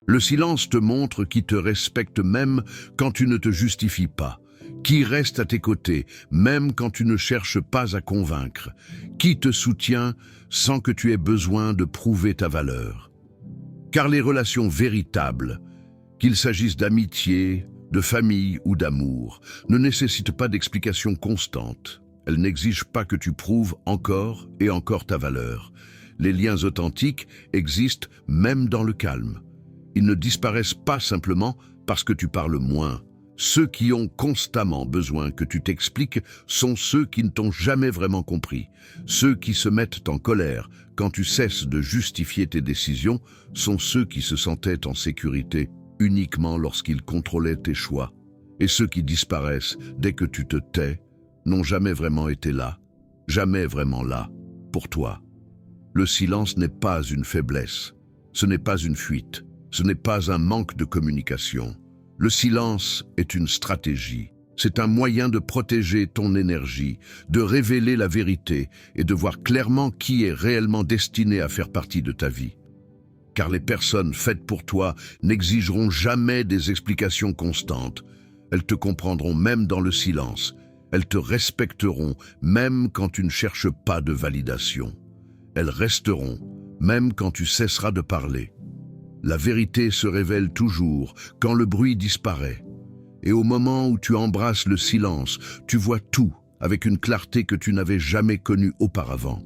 Le silence te montre qui te respecte même quand tu ne te justifies pas, qui reste à tes côtés même quand tu ne cherches pas à convaincre, qui te soutient sans que tu aies besoin de prouver ta valeur. Car les relations véritables, qu'il s'agisse d'amitié, de famille ou d'amour, ne nécessitent pas d'explications constantes. Elles n'exigent pas que tu prouves encore et encore ta valeur. Les liens authentiques existent même dans le calme. Ils ne disparaissent pas simplement parce que tu parles moins. Ceux qui ont constamment besoin que tu t'expliques sont ceux qui ne t'ont jamais vraiment compris. Ceux qui se mettent en colère quand tu cesses de justifier tes décisions sont ceux qui se sentaient en sécurité uniquement lorsqu'ils contrôlaient tes choix. Et ceux qui disparaissent dès que tu te tais n'ont jamais vraiment été là, jamais vraiment là, pour toi. Le silence n'est pas une faiblesse, ce n'est pas une fuite, ce n'est pas un manque de communication. Le silence est une stratégie. C'est un moyen de protéger ton énergie, de révéler la vérité et de voir clairement qui est réellement destiné à faire partie de ta vie. Car les personnes faites pour toi n'exigeront jamais des explications constantes. Elles te comprendront même dans le silence. Elles te respecteront même quand tu ne cherches pas de validation. Elles resteront même quand tu cesseras de parler. La vérité se révèle toujours quand le bruit disparaît. Et au moment où tu embrasses le silence, tu vois tout avec une clarté que tu n'avais jamais connue auparavant.